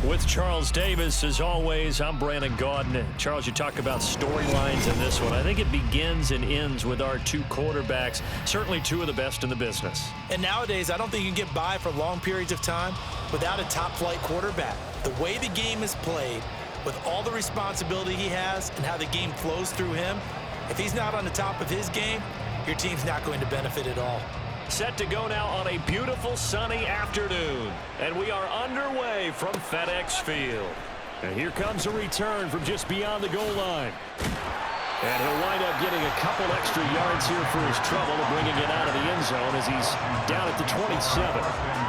With Charles Davis, as always, I'm Brandon Gaudin. Charles, you talk about storylines in this one. I think it begins and ends with our two quarterbacks, certainly two of the best in the business. And nowadays, I don't think you can get by for long periods of time without a top-flight quarterback. The way the game is played, with all the responsibility he has and how the game flows through him, if he's not on the top of his game, your team's not going to benefit at all. Set to go now on a beautiful sunny afternoon. And we are underway from FedEx Field. And here comes a return from just beyond the goal line. And he'll wind up getting a couple extra yards here for his trouble of bringing it out of the end zone as he's down at the 27.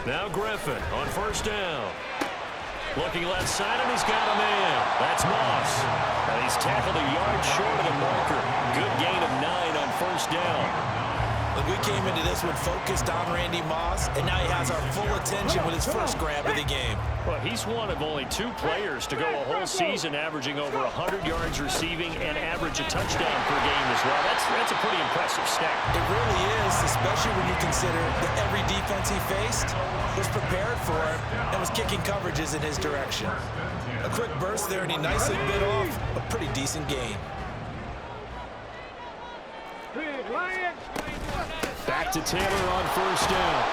Now Griffin on first down. Looking left side, and he's got a man. That's Moss. And he's tackled a yard short of the marker. Good gain of 9 on first down. Look, we came into this one focused on Randy Moss, and now he has our full attention with his first grab of the game. Well, he's one of only 2 players to go a whole season averaging over 100 yards receiving and average a touchdown per game as well. That's a pretty impressive stat. It really is, especially when you consider that every defense he faced was prepared for him and was kicking coverages in his direction. A quick burst there, and he nicely bit off a pretty decent gain. Back to Taylor on first down.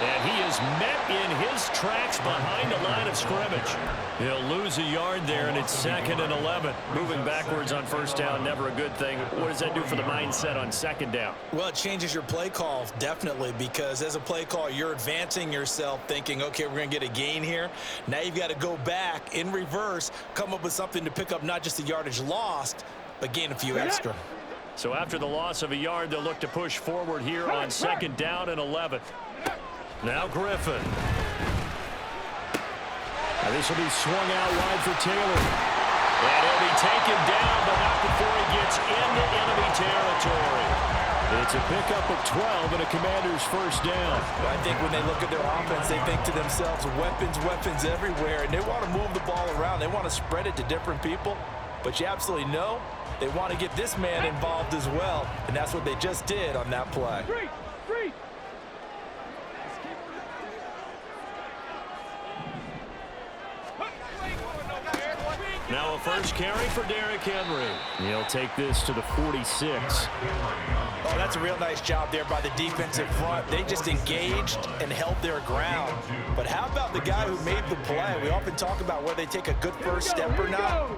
And he is met in his tracks behind the line of scrimmage. He'll lose a yard there, and it's 2nd and 11. Moving backwards on first down, never a good thing. What does that do for the mindset on 2nd down? Well, it changes your play call, definitely, because as a play call, you're advancing yourself thinking, okay, we're going to get a gain here. Now you've got to go back in reverse, come up with something to pick up not just the yardage lost, but gain a few extra. So after the loss of a yard, they'll look to push forward here on 2nd down and 11. Now Griffin. Now this will be swung out wide for Taylor. And he'll be taken down, but not before he gets into enemy territory. It's a pickup of 12 and a Commander's first down. I think when they look at their offense, they think to themselves, weapons everywhere, and they want to move the ball around. They want to spread it to different people, but you absolutely know they want to get this man involved as well, and that's what they just did on that play. Now a first carry for Derrick Henry. He'll take this to the 46. Oh, that's a real nice job there by the defensive front. They just engaged and held their ground. But how about the guy who made the play? We often talk about whether they take a good first step or not.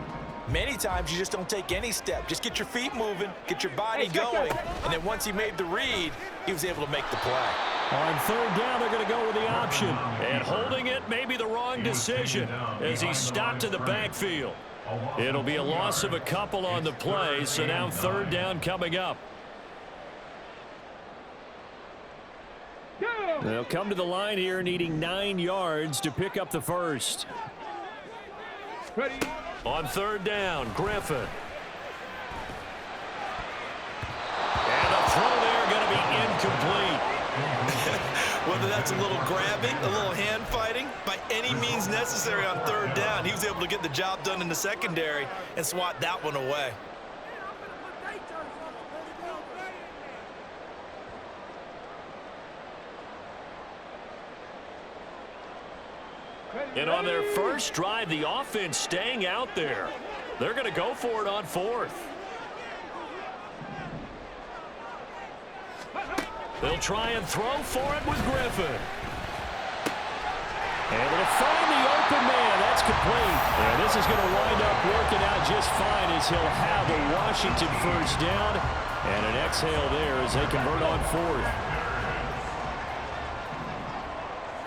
Many times you just don't take any step. Just get your feet moving, get your body going, and then once he made the read, he was able to make the play. On 3rd down, they're going to go with the option. And holding it may be the wrong decision as he stopped in the backfield. It'll be a loss of a couple on the play, so now 3rd down coming up. They'll come to the line here needing 9 yards to pick up the first. Ready. On 3rd down, Griffin. And a throw there going to be incomplete. Whether that's a little grabbing, a little hand fighting, by any means necessary on 3rd down, he was able to get the job done in the secondary and swat that one away. And on their first drive, the offense staying out there. They're going to go for it on 4th. They'll try and throw for it with Griffin. Able to find the open man. That's complete. And this is going to wind up working out just fine as he'll have a Washington first down. And an exhale there as they convert on 4th.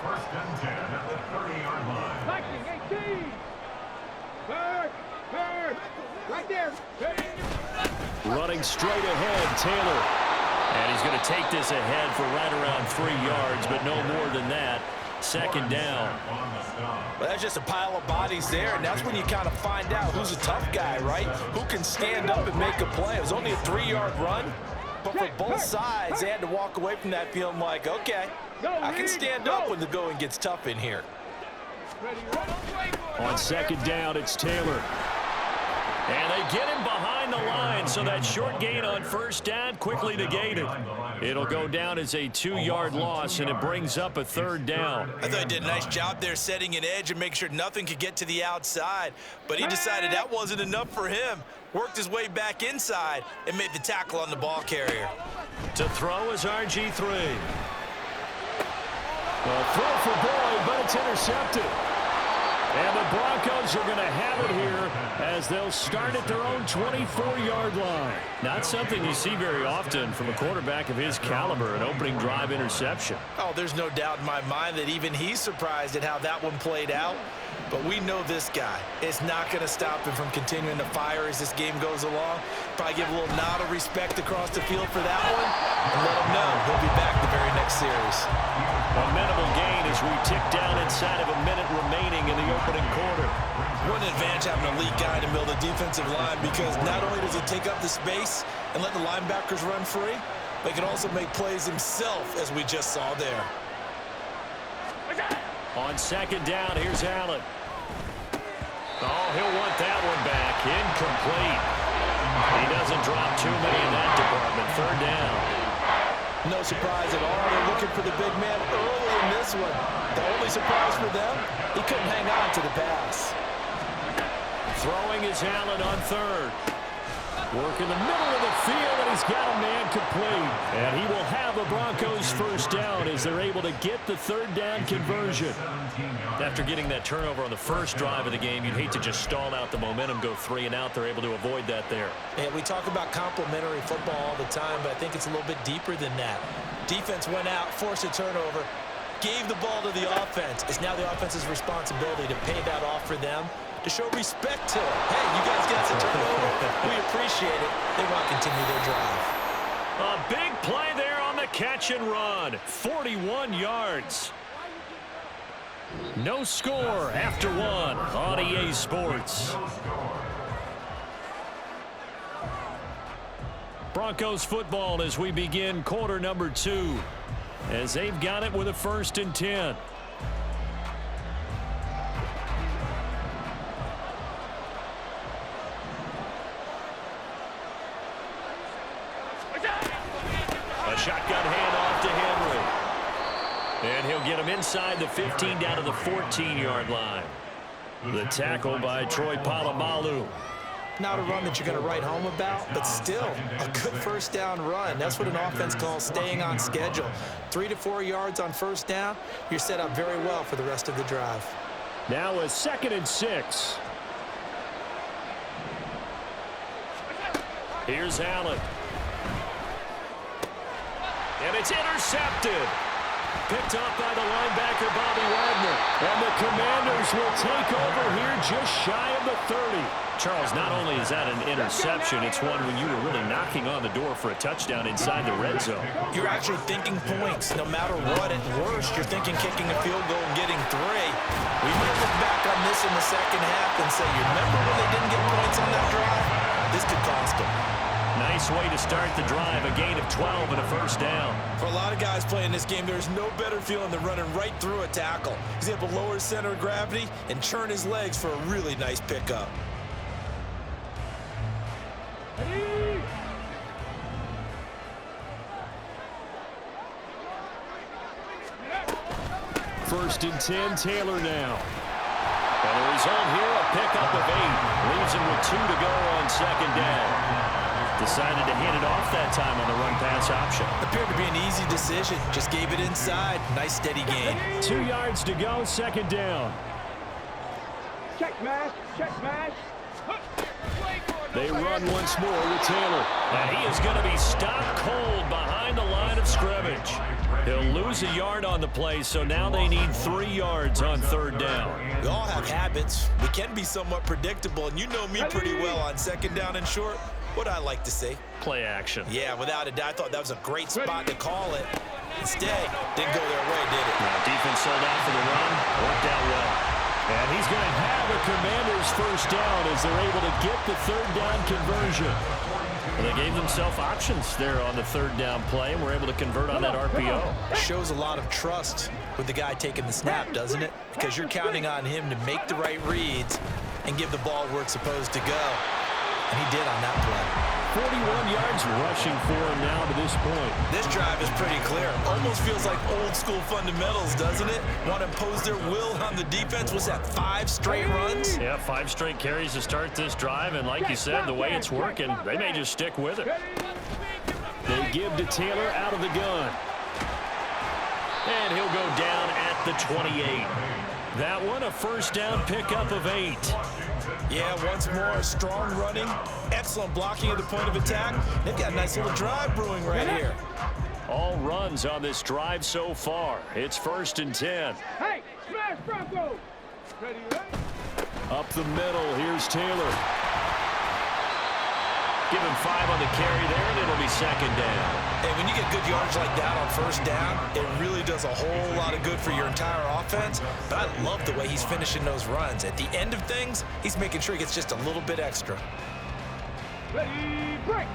1st and 10 at the 30-yard line. 18. Bird. Right there. Running straight ahead, Taylor. And he's going to take this ahead for right around 3 yards, but no more than that. 2nd down. Well, that's just a pile of bodies there, and that's when you kind of find out who's a tough guy, right? Who can stand up and make a play. It was only a 3-yard run, But for both sides, they had to walk away from that feeling like, okay, I can stand up when the going gets tough in here. On second down, it's Taylor. And they get him behind the line, so that short gain on first down quickly negated. It'll go down as a 2-yard loss, and it brings up a third down. I thought he did a nice job there setting an edge and make sure nothing could get to the outside. But he decided that wasn't enough for him. Worked his way back inside and made the tackle on the ball carrier. To throw is RG3. Well, throw for Boyd, but it's intercepted. And the Broncos are going to have it here as they'll start at their own 24-yard line. Not something you see very often from a quarterback of his caliber, an opening drive interception. Oh, there's no doubt in my mind that even he's surprised at how that one played out. But we know this guy is not going to stop him from continuing to fire as this game goes along. Probably give a little nod of respect across the field for that one and let him know he'll be back the very next series. A minimal gain as we tick down inside of a minute remaining in the opening quarter. What an advantage having a elite guy to build a defensive line, because not only does he take up the space and let the linebackers run free, but he can also make plays himself, as we just saw there. On second down, here's Allen. Oh, he'll want that one back. Incomplete. He doesn't drop too many in that department. Third down. No surprise at all. They're looking for the big man early in this one. The only surprise for them, he couldn't hang on to the pass. Throwing is Allen on third. Work in the middle of the field, and he's got a man complete. And he will have a Broncos first down as they're able to get the third down conversion. After getting that turnover on the first drive of the game, you'd hate to just stall out the momentum, go 3 and out. They're able to avoid that there. Yeah, we talk about complementary football all the time, but I think it's a little bit deeper than that. Defense went out, forced a turnover, gave the ball to the offense. It's now the offense's responsibility to pay that off for them, to show respect to it. Hey, you guys got some turnover. We appreciate it. They want to continue their drive. A big play there on the catch and run. 41 yards. No score after one on EA Sports. Broncos football as we begin quarter number 2, as they've got it with a 1st and 10. A shotgun handoff to Henry. And he'll get him inside the 15 down to the 14-yard line. The tackle by Troy Polamalu. Not a run that you're going to write home about, but still a good first down run. That's what an offense calls staying on schedule. 3 to 4 yards on first down, you're set up very well for the rest of the drive. Now a 2nd and 6. Here's Allen. And it's intercepted. Picked up by the linebacker, Bobby Wagner. And the Commanders will take over here just shy of the 30. Charles, not only is that an interception, it's one when you were really knocking on the door for a touchdown inside the red zone. You're actually thinking points. No matter what, at worst, you're thinking kicking a field goal and getting 3. We might look back on this in the second half and say, you remember when they didn't get points on that drive? This could cost them. Nice way to start the drive, a gain of 12 and a first down. For a lot of guys playing this game, there's no better feeling than running right through a tackle. He's able to lower his center of gravity and turn his legs for a really nice pickup. First and 10, Taylor now. And the result here, a pickup of 8. Leaves him with 2 to go on second down. Decided to hand it off that time on the run-pass option. Appeared to be an easy decision. Just gave it inside. Nice steady gain. 2 yards to go, second down. Check smash, check smash. They run once more with Taylor. And he is going to be stopped cold behind the line of scrimmage. He'll lose a yard on the play, so now they need 3 yards on third down. We all have habits. We can be somewhat predictable, and you know me pretty well on second down and short. What I like to see. Play action. Yeah, without a doubt, I thought that was a great spot to call it. Instead, didn't go their way, did it? Now, defense sold out for the run. Worked out well. And he's going to have a Commanders first down as they're able to get the third down conversion. Well, they gave themselves options there on the third down play, and were able to convert on that RPO. Shows a lot of trust with the guy taking the snap, doesn't it? Because you're counting on him to make the right reads and give the ball where it's supposed to go. And he did on that play. 41 yards rushing for him now to this point. This drive is pretty clear. Almost feels like old school fundamentals, doesn't it? Want to impose their will on the defense. Was that 5 straight runs? Yeah, 5 straight carries to start this drive. And like you said, the way it's working, they may just stick with it. They give to Taylor out of the gun. And he'll go down at the 28. That one, a first down pickup of 8. Yeah, once more, strong running, excellent blocking at the point of attack. They've got a nice little drive brewing right here. All runs on this drive so far. It's 1st and 10. Hey, smash Bronco. Ready, Up the middle, here's Taylor. Give him 5 on the carry there, and it'll be 2nd down. Hey, when you get good yardage like that on first down, it really does a whole lot of good for your entire offense. But I love the way he's finishing those runs. At the end of things, he's making sure he gets just a little bit extra. Ready, break.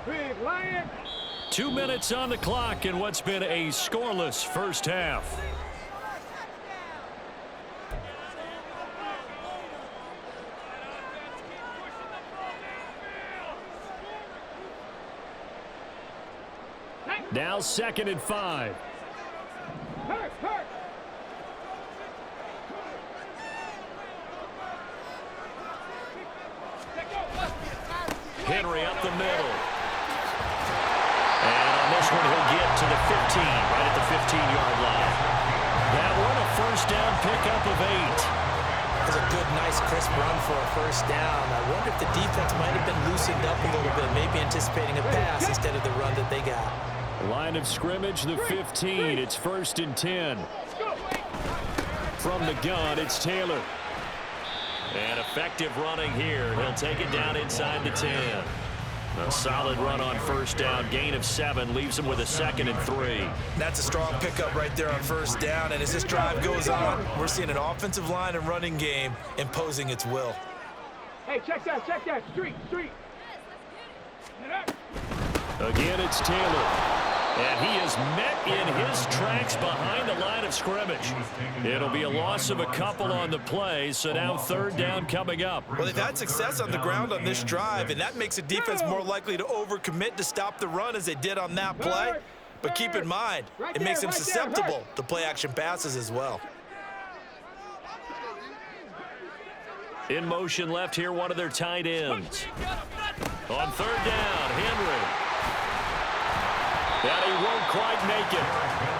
Big Lion. 2 minutes on the clock in what's been a scoreless first half. Now 2nd and 5. Hurt, hurt. Henry up the middle. And on this one, he'll get to the 15, right at the 15-yard line. That one, a first down pickup of 8. That's a good, nice, crisp run for a first down. I wonder if the defense might have been loosened up a little bit, maybe anticipating a pass instead of the run that they got. Line of scrimmage, the 15. It's 1st and 10. From the gun, it's Taylor. And effective running here. He'll take it down inside the 10. A solid run on first down. Gain of 7 leaves him with a 2nd and 3. That's a strong pickup right there on first down. And as this drive goes on, we're seeing an offensive line and running game imposing its will. Hey, check that, street. Again, it's Taylor. And he is met in his tracks behind the line of scrimmage. It'll be a loss of a couple on the play, so now 3rd down coming up. Well, they've had success on the ground on this drive, and that makes a defense more likely to overcommit to stop the run as they did on that play. But keep in mind, it makes them susceptible to play-action passes as well. In motion left here, one of their tight ends. On 3rd down, Henry. And he won't quite make it.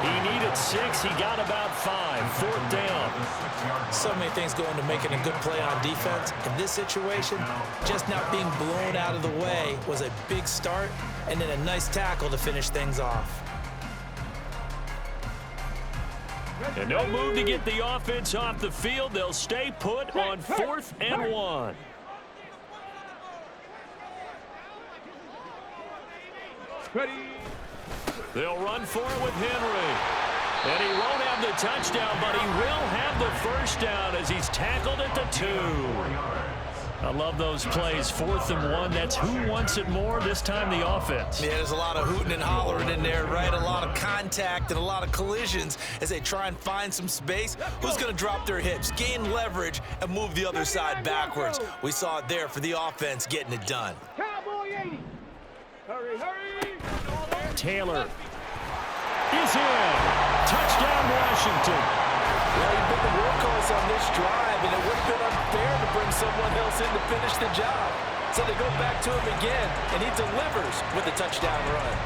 He needed 6. He got about 5. 4th down. So many things go into making a good play on defense. In this situation, just not being blown out of the way was a big start, and then a nice tackle to finish things off. And no move to get the offense off the field. They'll stay put on 4th and 1. Ready. They'll run for it with Henry. And he won't have the touchdown, but he will have the first down as he's tackled at the 2. I love those plays. 4th and 1. That's who wants it more, this time the offense. Yeah, there's a lot of hooting and hollering in there, right? A lot of contact and a lot of collisions as they try and find some space. Who's going to drop their hips, gain leverage, and move the other side backwards? We saw it there for the offense getting it done. Cowboy 80. Hurry. Taylor is in. Touchdown, Washington. Well, he's been the workhorse on this drive, and it would have been unfair to bring someone else in to finish the job. So they go back to him again, and he delivers with a touchdown run.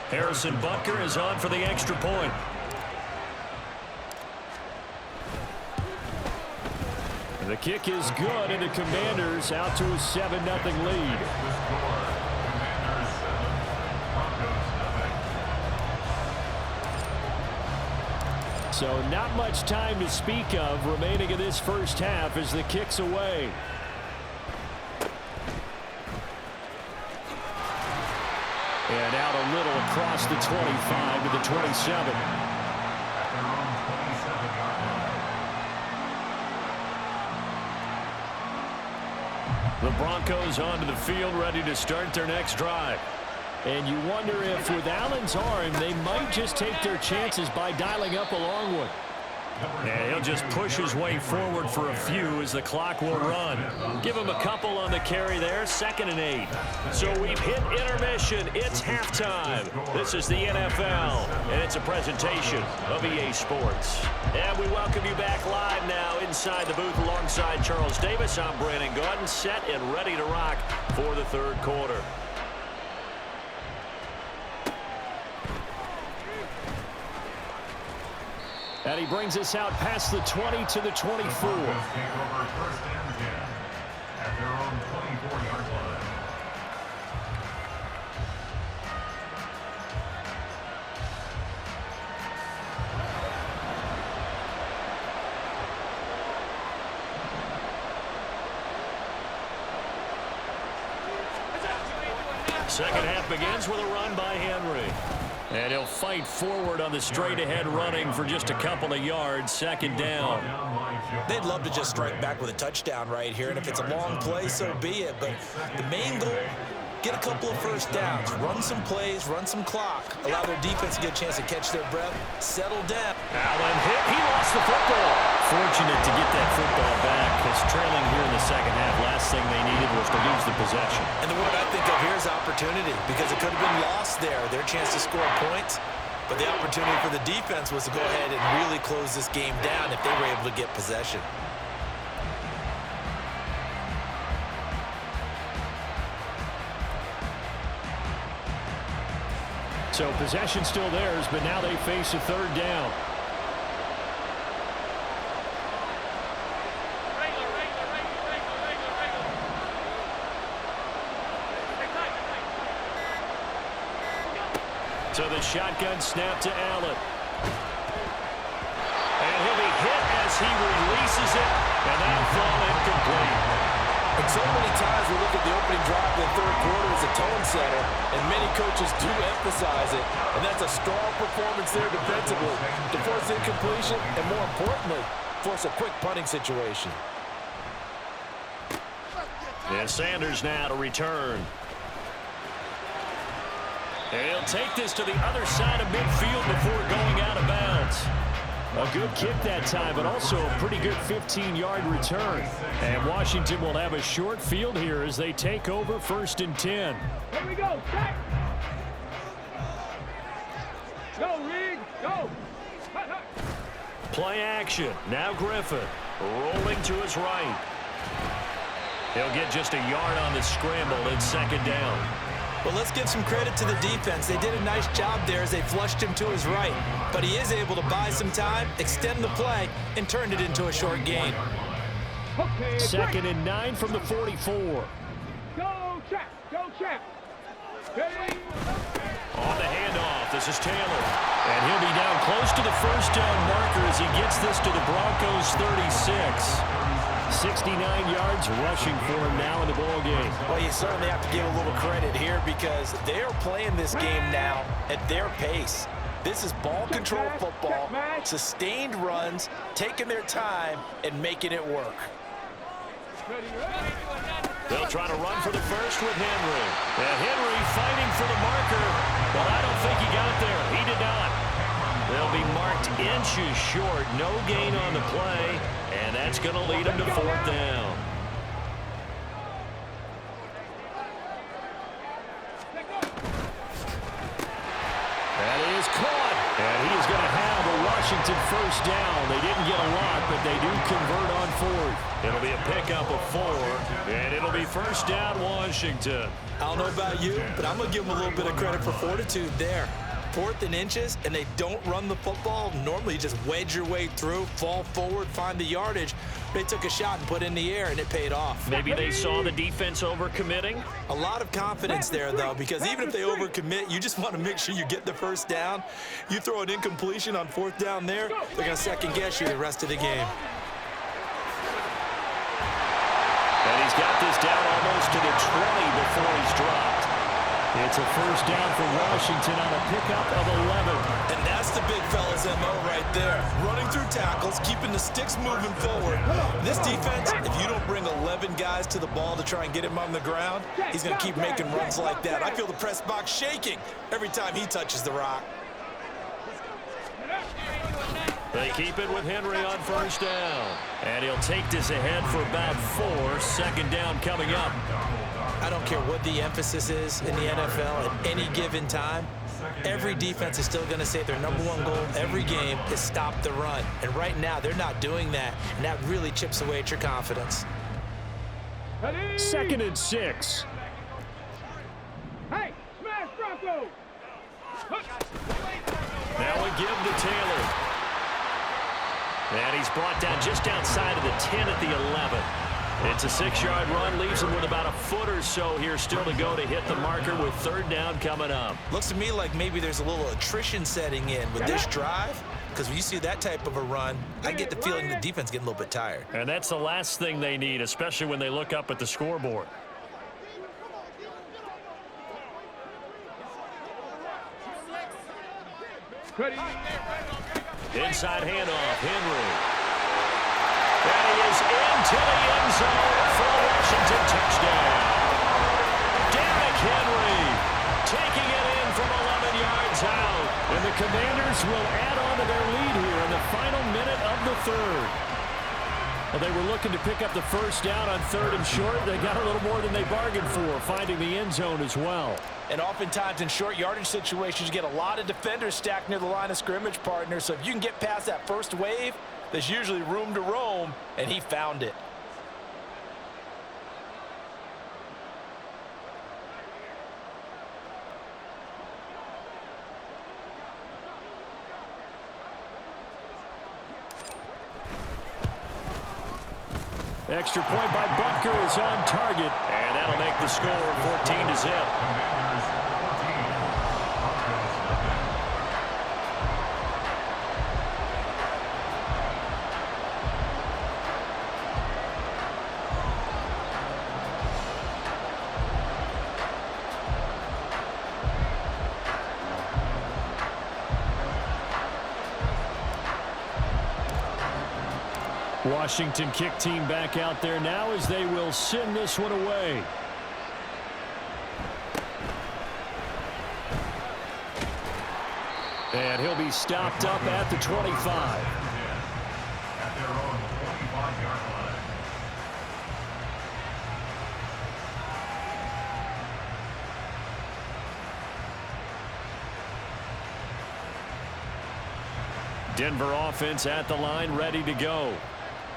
Harrison Butker is on for the extra point. The kick is good, and the Commanders out to a 7-0 lead. So not much time to speak of remaining in this first half as the kick's away. And out a little across the 25 to the 27. The Broncos onto the field, ready to start their next drive. And you wonder if with Allen's arm, they might just take their chances by dialing up a long one. And he'll just push his way forward for a few as the clock will run. Give him a couple on the carry there, 2nd and 8. So we've hit intermission. It's halftime. This is the NFL, and it's a presentation of EA Sports. And we welcome you back live now inside the booth alongside Charles Davis. I'm Brandon Gordon, set and ready to rock for the third quarter. And he brings us out past the 20 to the 24. Take over 1st and 10 at their own 24-yard line. Second half begins with a run by Henry. And he'll fight forward on the straight-ahead running for just a couple of yards, 2nd down. They'd love to just strike back with a touchdown right here, and if it's a long play, so be it. But the main goal, get a couple of first downs, run some plays, run some clock, allow their defense to get a chance to catch their breath, settle down. Allen hit. He lost the football. Fortunate to get that football back because trailing here in the second half, last thing they needed was to lose the possession. And the word I think of here is opportunity, because it could have been lost there, their chance to score points. But the opportunity for the defense was to go ahead and really close this game down if they were able to get possession. So possession still theirs, but now they face a 3rd down. So the shotgun snap to Allen. And he'll be hit as he releases it, and that'll fall incomplete. And so many times we look at the opening drive of the third quarter as a tone setter, and many coaches do emphasize it, and that's a strong performance there defensively to force incompletion and, more importantly, force a quick punting situation. And Sanders now to return. And he'll take this to the other side of midfield before going out of bounds. A good kick that time, but also a pretty good 15-yard return. And Washington will have a short field here as they take over 1st and 10. Here we go. Check. Go, Reed. Go. Hut, hut. Play action. Now Griffin rolling to his right. He'll get just a yard on the scramble in 2nd down. Well, let's give some credit to the defense. They did a nice job there as they flushed him to his right. But he is able to buy some time, extend the play, and turn it into a short gain. Okay, 2nd and 9 from the 44. Go, check. Go, check. Okay. On the handoff, this is Taylor. And he'll be down close to the 1st down marker as he gets this to the Broncos' 36. 69 yards rushing for him now in the ball game. Well, you certainly have to give a little credit here because they are playing this game now at their pace. This is ball control football, sustained runs, taking their time and making it work. They'll try to run for the first with Henry. And Henry fighting for the marker. Well, I don't think he got it there. He did not. They'll be marked inches short. No gain on the play. And that's going to lead them to 4th down. That is caught. And he is going to have a Washington 1st down. They didn't get a lot, but they do convert on 4th. It'll be a pickup of 4. And it'll be 1st down Washington. I don't know about you, but I'm going to give them a little bit of credit for fortitude there. 4th and inches, and they don't run the football. Normally, you just wedge your way through, fall forward, find the yardage. They took a shot and put it in the air, and it paid off. Maybe they saw the defense overcommitting. A lot of confidence there, though, because even if they overcommit, you just want to make sure you get the 1st down. You throw an incompletion on 4th down there, they're going to second-guess you the rest of the game. And he's got this down almost to the 20 before he's dropped. It's a first down for Washington on a pickup of 11. And that's the big fella's MO right there. Running through tackles, keeping the sticks moving forward. This defense, if you don't bring 11 guys to the ball to try and get him on the ground, he's going to keep making runs like that. I feel the press box shaking every time he touches the rock. They keep it with Henry on first down. And he'll take this ahead for about 4. Second down coming up. I don't care what the emphasis is in the NFL at any given time. Every defense is still going to say their #1 goal every game is stop the run. And right now, they're not doing that, and that really chips away at your confidence. 2nd and 6. Hey, smash Bronco! Now we give to Taylor. And he's brought down just outside of the 10 at the 11. It's a 6-yard run, leaves him with about a foot or so here still to go to hit the marker with 3rd down coming up. Looks to me like maybe there's a little attrition setting in with this drive, because when you see that type of a run, I get the feeling the defense getting a little bit tired. And that's the last thing they need, especially when they look up at the scoreboard. Inside handoff, Henry. And he is into the end zone for a Washington touchdown. Derrick Henry taking it in from 11 yards out. And the Commanders will add on to their lead here in the final minute of the 3rd. Well, they were looking to pick up the first down on 3rd and short. They got a little more than they bargained for, finding the end zone as well. And oftentimes in short yardage situations, you get a lot of defenders stacked near the line of scrimmage, partner. So if you can get past that first wave, there's usually room to roam, and he found it. Extra point by Butker is on target, and that'll make the score 14-0. Washington kick team back out there now as they will send this one away. And he'll be stopped up at the 25. At their own 25-yard line. Denver offense at the line, ready to go.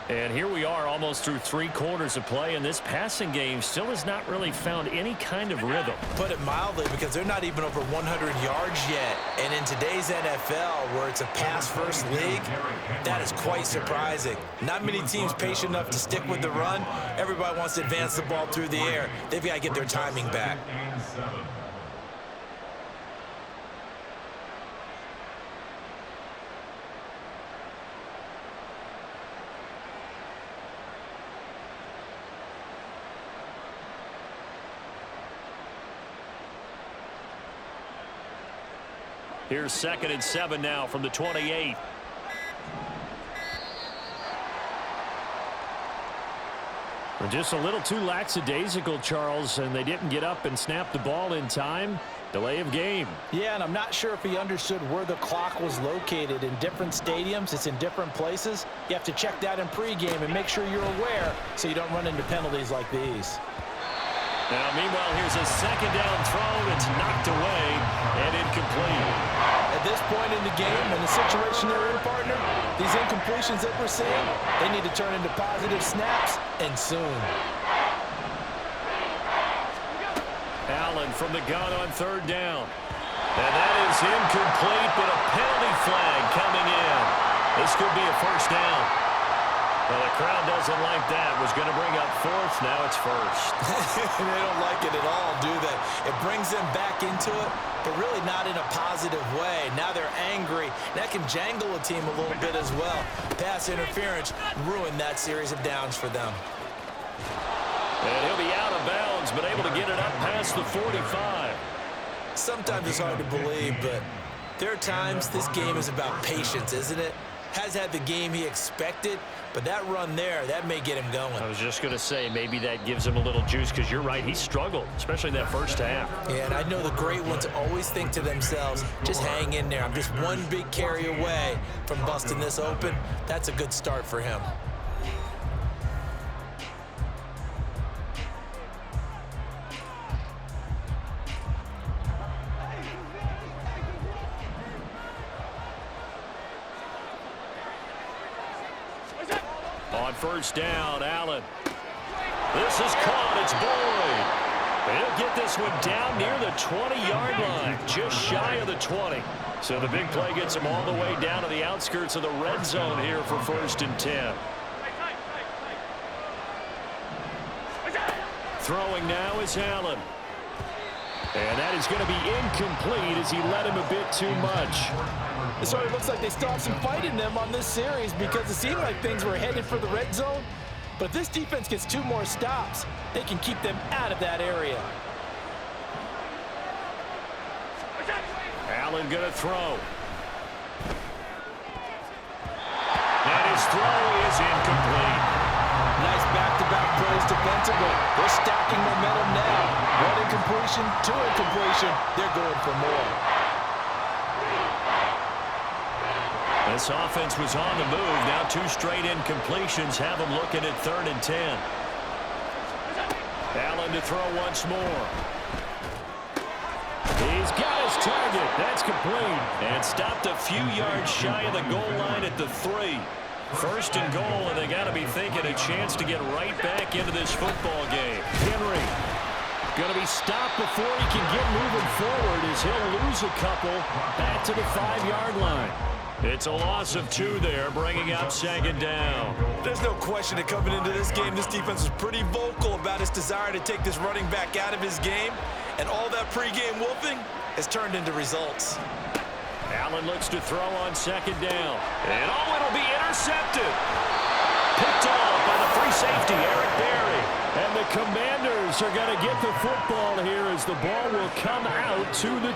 And here we are almost through 3 quarters of play, and this passing game still has not really found any kind of rhythm. Put it mildly, because they're not even over 100 yards yet. And in today's NFL, where it's a pass-first league, that is quite surprising. Not many teams patient enough to stick with the run. Everybody wants to advance the ball through the air. They've got to get their timing back. Here's 2nd and 7 now from the 28. We're just a little too lackadaisical, Charles, and they didn't get up and snap the ball in time. Delay of game. Yeah, and I'm not sure if he understood where the clock was located. In different stadiums, it's in different places. You have to check that in pregame and make sure you're aware so you don't run into penalties like these. Now, meanwhile, here's a 2nd down throw. It's knocked away and incomplete. At this point in the game, in the situation they're in, partner, these incompletions that we're seeing, they need to turn into positive snaps, and soon. Allen from the gun on 3rd down. And that is incomplete, but a penalty flag coming in. This could be a first down. Well, the crowd doesn't like that. Was going to bring up 4th. Now it's 1st. They don't like it at all, do they? It brings them back into it, but really not in a positive way. Now they're angry. That can jangle a team a little bit as well. Pass interference ruined that series of downs for them. And he'll be out of bounds, but able to get it up past the 45. Sometimes it's hard to believe, but there are times this game is about patience, isn't it? Has had the game he expected, but that run there, that may get him going. I was just going to say, maybe that gives him a little juice, because you're right, he struggled, especially in that first half. Yeah, and I know the great ones always think to themselves, just hang in there. I'm just one big carry away from busting this open. That's a good start for him. On first down, Allen. This is caught. It's Boyd. He'll get this one down near the 20-yard line, just shy of the 20. So the big play gets him all the way down to the outskirts of the red zone here for 1st and 10. Throwing now is Allen. And that is going to be incomplete as he led him a bit too much. It sort of looks like they still have some fight in them on this series because it seemed like things were headed for the red zone. But if this defense gets 2 more stops, they can keep them out of that area. Allen going to throw. And his throw is incomplete. Nice back-to-back plays defensively. They're stacking momentum now. 1 incompletion, 2 incompletion. They're going for more. This offense was on the move. Now 2 straight incompletions have them looking at 3rd and 10. Allen to throw once more. He's got his target. That's complete. And stopped a few yards shy of the goal line at the 3. 1st and goal, and they got to be thinking a chance to get right back into this football game. Henry going to be stopped before he can get moving forward as he'll lose a couple back to the 5-yard line. It's a loss of 2 there, bringing up 2nd down. There's no question that coming into this game, this defense was pretty vocal about his desire to take this running back out of his game, and all that pregame wolfing has turned into results. Allen looks to throw on 2nd down. And it'll be intercepted. Picked off by the free safety, Eric Berry. And the Commanders are going to get the football here as the ball will come out to the